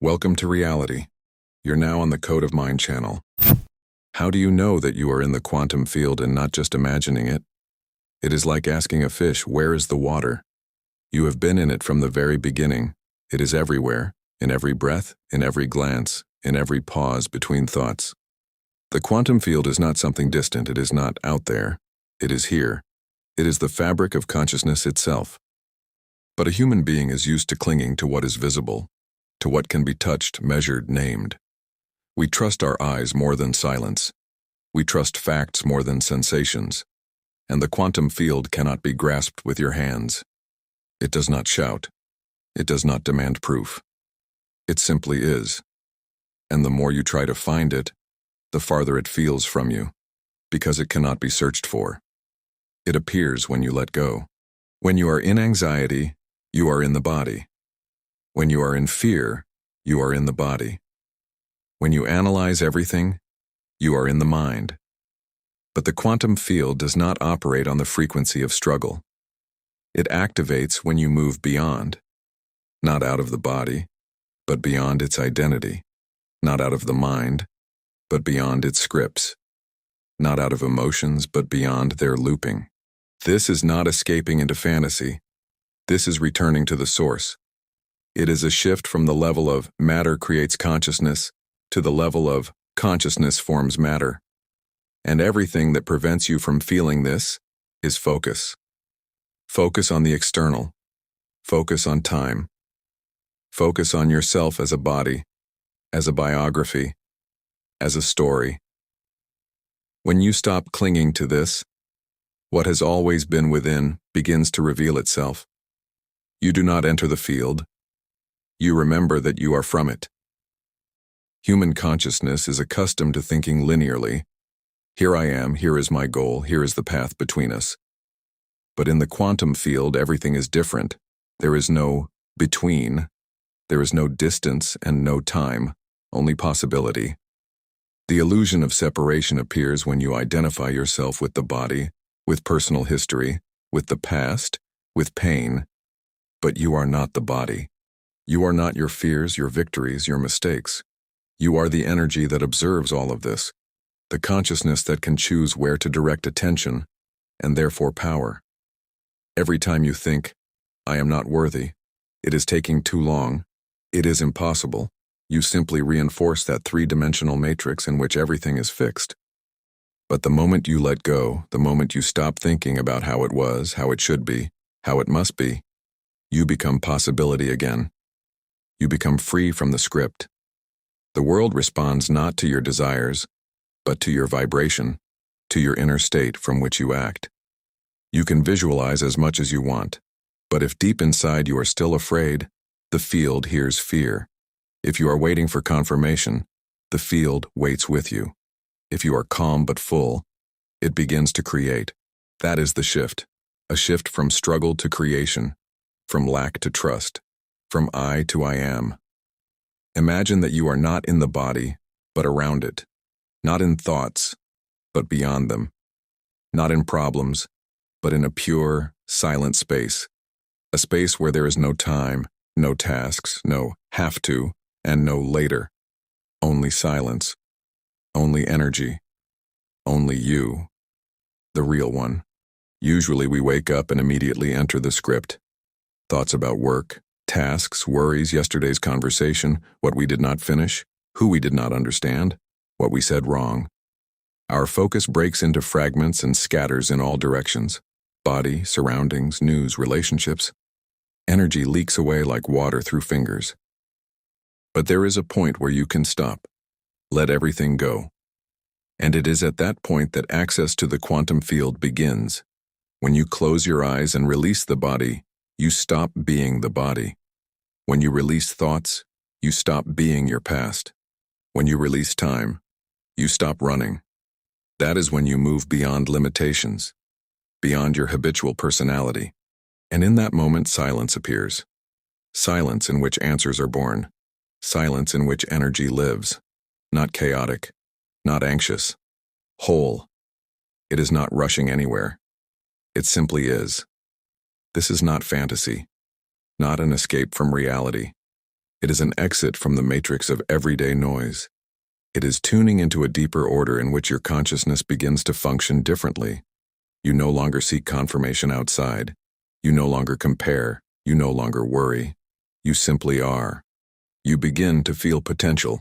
Welcome to reality. You're now on the Code of Mind channel. How do you know that you are in the quantum field and not just imagining it? It is like asking a fish, where is the water? You have been in it from the very beginning. It is everywhere, in every breath, in every glance, in every pause between thoughts. The quantum field is not something distant. It is not out there. It is here. It is the fabric of consciousness itself. But a human being is used to clinging to what is visible, to what can be touched, measured, named. We trust our eyes more than silence. We trust facts more than sensations. And the quantum field cannot be grasped with your hands. It does not shout. It does not demand proof. It simply is. And the more you try to find it, the farther it feels from you, because it cannot be searched for. It appears when you let go. When you are in anxiety, you are in the body. When you are in fear, you are in the body. When you analyze everything, you are in the mind. But the quantum field does not operate on the frequency of struggle. It activates when you move beyond, not out of the body, but beyond its identity, not out of the mind, but beyond its scripts, not out of emotions, but beyond their looping. This is not escaping into fantasy. This is returning to the source. It is a shift from the level of matter creates consciousness to the level of consciousness forms matter. And everything that prevents you from feeling this is focus. Focus on the external. Focus on time. Focus on yourself as a body, as a biography, as a story. When you stop clinging to this, what has always been within begins to reveal itself. You do not enter the field. You remember that you are from it. Human consciousness is accustomed to thinking linearly. Here I am, here is my goal, here is the path between us. But in the quantum field, everything is different. There is no between. There is no distance and no time, only possibility. The illusion of separation appears when you identify yourself with the body, with personal history, with the past, with pain. But you are not the body. You are not your fears, your victories, your mistakes. You are the energy that observes all of this, the consciousness that can choose where to direct attention, and therefore power. Every time you think, I am not worthy, it is taking too long, it is impossible, you simply reinforce that three-dimensional matrix in which everything is fixed. But the moment you let go, the moment you stop thinking about how it was, how it should be, how it must be, you become possibility again. You become free from the script. The world responds not to your desires, but to your vibration, to your inner state from which you act. You can visualize as much as you want, but if deep inside you are still afraid, the field hears fear. If you are waiting for confirmation, the field waits with you. If you are calm but full, it begins to create. That is the shift, a shift from struggle to creation, from lack to trust, from I to I am. Imagine that you are not in the body, but around it, not in thoughts, but beyond them, not in problems, but in a pure, silent space, a space where there is no time, no tasks, no have to, and no later, only silence, only energy, only you, the real one. Usually we wake up and immediately enter the script. Thoughts about work, tasks, worries, yesterday's conversation, what we did not finish, who we did not understand, what we said wrong. Our focus breaks into fragments and scatters in all directions. Body, surroundings, news, relationships. Energy leaks away like water through fingers. But there is a point where you can stop. Let everything go. And it is at that point that access to the quantum field begins. When you close your eyes and release the body, you stop being the body. When you release thoughts, you stop being your past. When you release time, you stop running. That is when you move beyond limitations, beyond your habitual personality. And in that moment, silence appears. Silence in which answers are born. Silence in which energy lives. Not chaotic, not anxious. Whole. It is not rushing anywhere. It simply is. This is not fantasy, not an escape from reality. It is an exit from the matrix of everyday noise. It is tuning into a deeper order in which your consciousness begins to function differently. You no longer seek confirmation outside. You no longer compare. You no longer worry. You simply are. You begin to feel potential,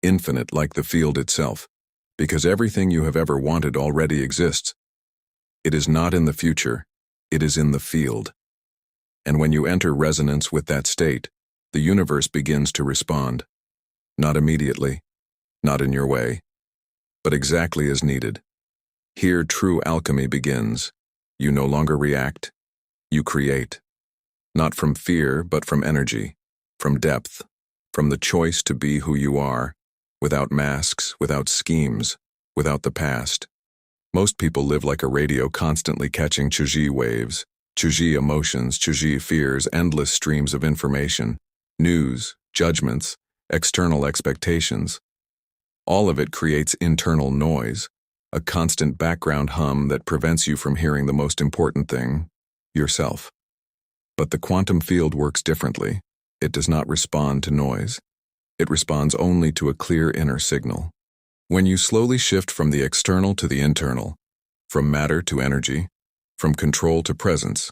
infinite like the field itself, because everything you have ever wanted already exists. It is not in the future, it is in the field. And when you enter resonance with that state, the universe begins to respond. Not immediately, not in your way, but exactly as needed. Here true alchemy begins. You no longer react, you create. Not from fear, but from energy, from depth, from the choice to be who you are, without masks, without schemes, without the past. Most people live like a radio constantly catching Chuji waves, Chuji emotions, Chuji fears, endless streams of information, news, judgments, external expectations. All of it creates internal noise, a constant background hum that prevents you from hearing the most important thing, yourself. But the quantum field works differently. It does not respond to noise. It responds only to a clear inner signal. When you slowly shift from the external to the internal, from matter to energy, from control to presence,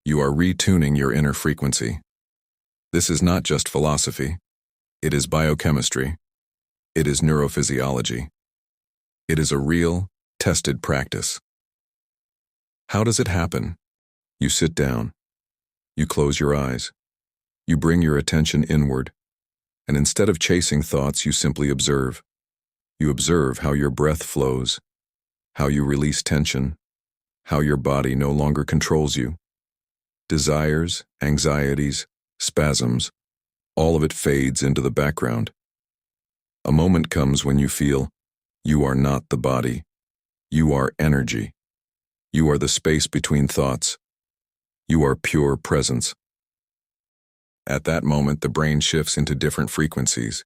you are retuning your inner frequency. This is not just philosophy. It is biochemistry. It is neurophysiology. It is a real, tested practice. How does it happen? You sit down. You close your eyes. You bring your attention inward. And instead of chasing thoughts, you simply observe. You observe how your breath flows, how you release tension, how your body no longer controls you. Desires, anxieties, spasms, all of it fades into the background. A moment comes when you feel, you are not the body. You are energy. You are the space between thoughts. You are pure presence. At that moment, the brain shifts into different frequencies.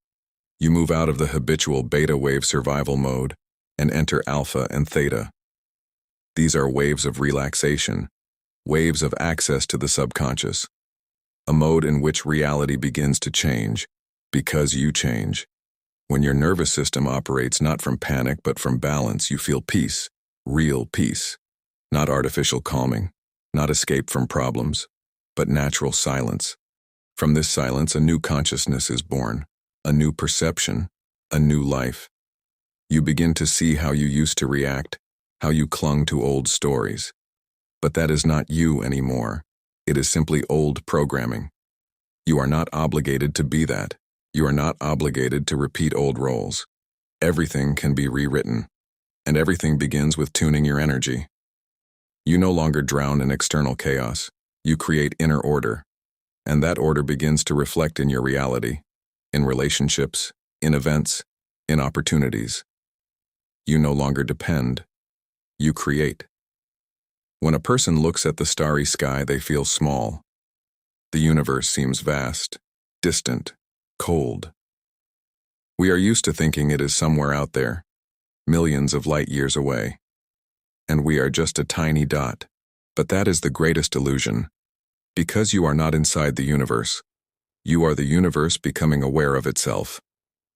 You move out of the habitual beta wave survival mode and enter alpha and theta. These are waves of relaxation, waves of access to the subconscious, a mode in which reality begins to change because you change. When your nervous system operates not from panic but from balance, you feel peace, real peace, not artificial calming, not escape from problems, but natural silence. From this silence, a new consciousness is born, a new perception, a new life. You begin to see how you used to react, how you clung to old stories. But that is not you anymore. It is simply old programming. You are not obligated to be that. You are not obligated to repeat old roles. Everything can be rewritten, and everything begins with tuning your energy. You no longer drown in external chaos. You create inner order. And that order begins to reflect in your reality, in relationships, in events, in opportunities. You no longer depend. You create. When a person looks at the starry sky, they feel small. The universe seems vast, distant, cold. We are used to thinking it is somewhere out there, millions of light years away. And we are just a tiny dot. But that is the greatest illusion. Because you are not inside the universe, you are the universe becoming aware of itself.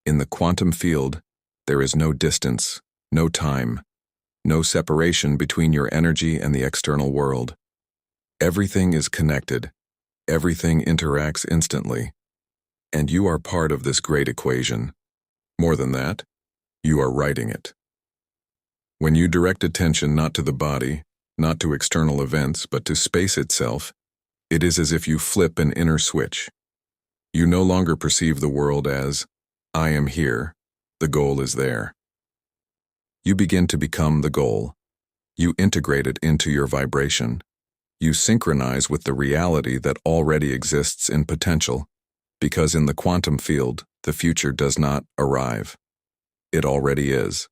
In the quantum field, there is no distance, no time, no separation between your energy and the external world. Everything is connected. Everything interacts instantly. And you are part of this great equation. More than that, you are writing it. When you direct attention not to the body, not to external events, but to space itself, it is as if you flip an inner switch. You no longer perceive the world as, I am here, the goal is there. You begin to become the goal. You integrate it into your vibration. You synchronize with the reality that already exists in potential, because in the quantum field, the future does not arrive. It already is.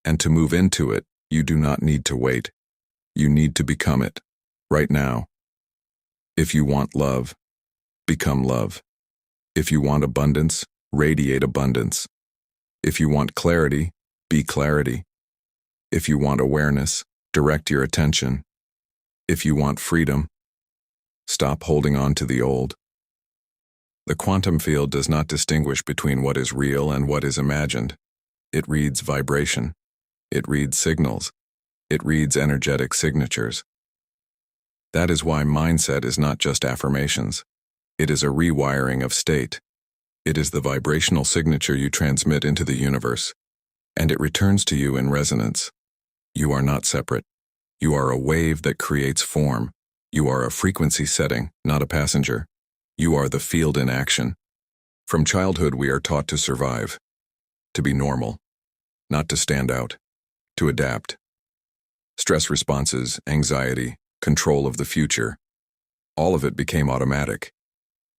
And to move into it, you do not need to wait. You need to become it, right now. If you want love, become love. If you want abundance, radiate abundance. If you want clarity, be clarity. If you want awareness, direct your attention. If you want freedom, stop holding on to the old. The quantum field does not distinguish between what is real and what is imagined. It reads vibration. It reads signals. It reads energetic signatures. That is why mindset is not just affirmations. It is a rewiring of state. It is the vibrational signature you transmit into the universe, and it returns to you in resonance. You are not separate. You are a wave that creates form. You are a frequency setting, not a passenger. You are the field in action. From childhood, we are taught to survive, to be normal, not to stand out, to adapt. Stress responses, anxiety, control of the future, all of it became automatic.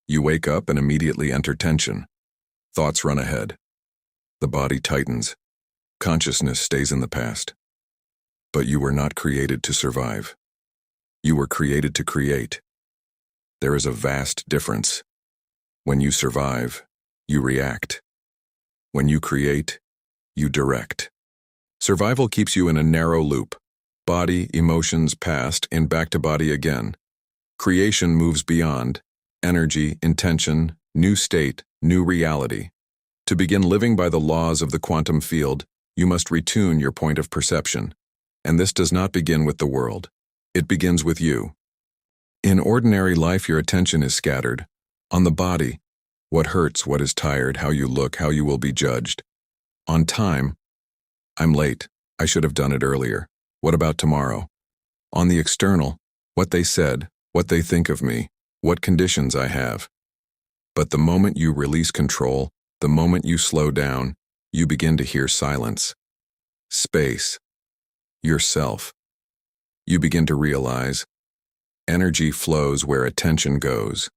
You wake up and immediately enter tension. Thoughts run ahead. The body tightens. Consciousness stays in the past. But you were not created to survive. You were created to create. There is a vast difference. When you survive, you react. When you create, you direct. Survival keeps you in a narrow loop. Body, emotions, past, and back to body again. Creation moves beyond. Energy, intention, new state, new reality. To begin living by the laws of the quantum field, you must retune your point of perception. And this does not begin with the world. It begins with you. In ordinary life, your attention is scattered. On the body, what hurts, what is tired, how you look, how you will be judged. On time, I'm late. I should have done it earlier. What about tomorrow? On the external, what they said, what they think of me, what conditions I have. But the moment you release control, the moment you slow down, you begin to hear silence. Space. Yourself. You begin to realize energy flows where attention goes.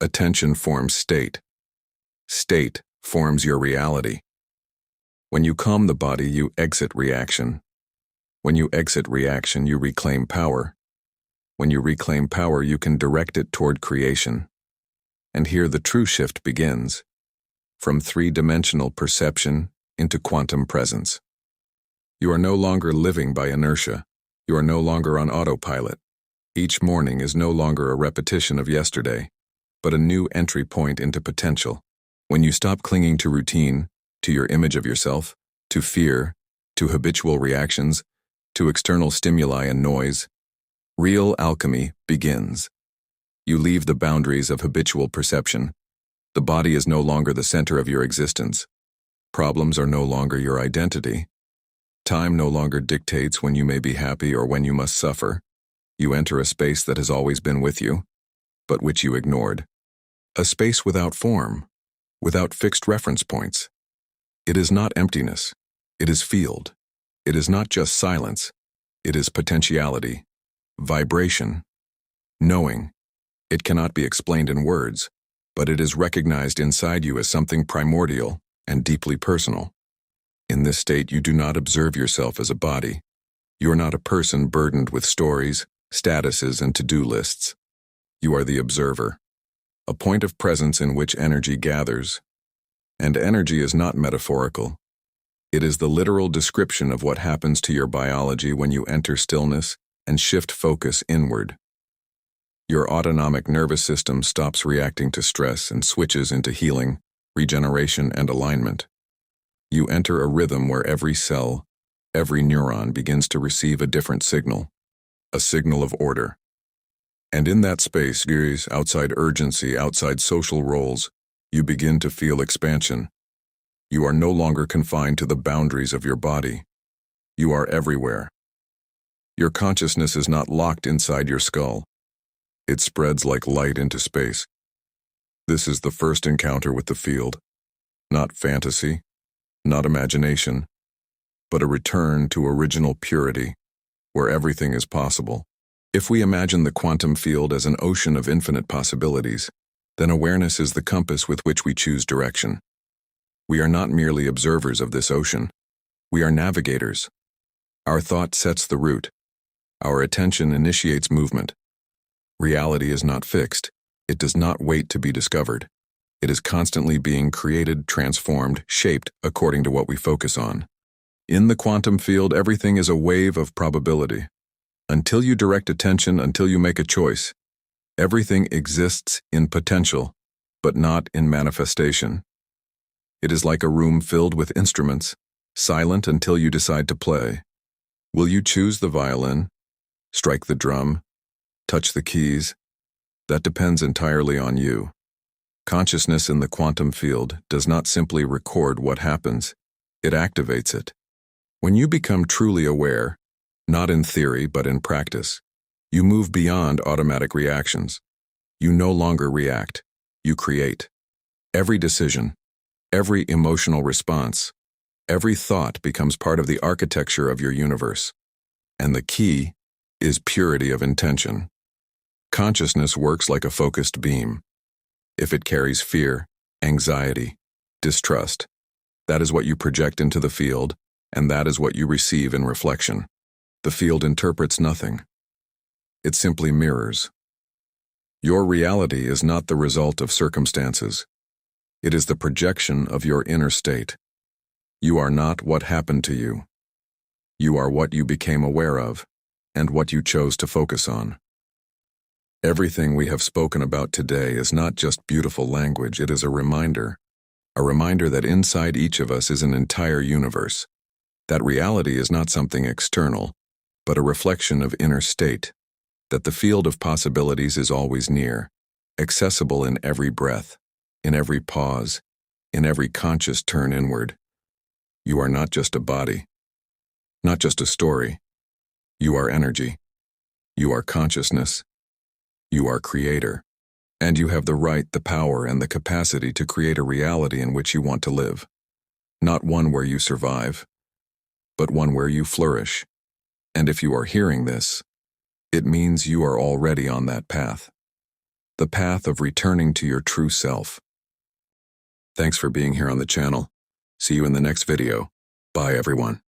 Attention forms state. State forms your reality. When you calm the body, you exit reaction. When you exit reaction, you reclaim power. When you reclaim power, you can direct it toward creation. And here the true shift begins, from three-dimensional perception into quantum presence. You are no longer living by inertia. You are no longer on autopilot. Each morning is no longer a repetition of yesterday, but a new entry point into potential. When you stop clinging to routine, to your image of yourself, to fear, to habitual reactions, to external stimuli and noise, real alchemy begins. You leave the boundaries of habitual perception. The body is no longer the center of your existence. Problems are no longer your identity. Time no longer dictates when you may be happy or when you must suffer. You enter a space that has always been with you, but which you ignored. A space without form, without fixed reference points. It is not emptiness. It is field. It is not just silence. It is potentiality, vibration, knowing. It cannot be explained in words, but it is recognized inside you as something primordial and deeply personal. In this state, you do not observe yourself as a body. You are not a person burdened with stories, statuses, and to-do lists. You are the observer, a point of presence in which energy gathers. And energy is not metaphorical. It is the literal description of what happens to your biology when you enter stillness and shift focus inward. Your autonomic nervous system stops reacting to stress and switches into healing, regeneration, and alignment. You enter a rhythm where every cell, every neuron begins to receive a different signal, a signal of order. And in that space, outside urgency, outside social roles, you begin to feel expansion. You are no longer confined to the boundaries of your body. You are everywhere. Your consciousness is not locked inside your skull. It spreads like light into space. This is the first encounter with the field. Not fantasy, not imagination, but a return to original purity, where everything is possible. If we imagine the quantum field as an ocean of infinite possibilities, then awareness is the compass with which we choose direction. We are not merely observers of this ocean. We are navigators. Our thought sets the route. Our attention initiates movement. Reality is not fixed. It does not wait to be discovered. It is constantly being created, transformed, shaped according to what we focus on. In the quantum field, everything is a wave of probability. Until you direct attention, until you make a choice, everything exists in potential. but not in manifestation. It is like a room filled with instruments, silent until you decide to play. Will you choose the violin, strike the drum, touch the keys? That depends entirely on you. Consciousness in the quantum field does not simply record what happens, it activates it. When you become truly aware, not in theory but in practice, you move beyond automatic reactions. You no longer react, you create. Every decision, every emotional response, every thought becomes part of the architecture of your universe. And the key is purity of intention. Consciousness works like a focused beam. If it carries fear, anxiety, distrust, that is what you project into the field, and that is what you receive in reflection. The field interprets nothing. It simply mirrors. Your reality is not the result of circumstances. It is the projection of your inner state. You are not what happened to you. You are what you became aware of, and what you chose to focus on. Everything we have spoken about today is not just beautiful language, it is a reminder that inside each of us is an entire universe. That reality is not something external, but a reflection of inner state. That the field of possibilities is always near, accessible in every breath, in every pause, in every conscious turn inward. You are not just a body, not just a story. You are energy. You are consciousness. You are creator. And you have the right, the power, and the capacity to create a reality in which you want to live. Not one where you survive, but one where you flourish. And if you are hearing this, it means you are already on that path. The path of returning to your true self. Thanks for being here on the channel. See you in the next video. Bye, everyone.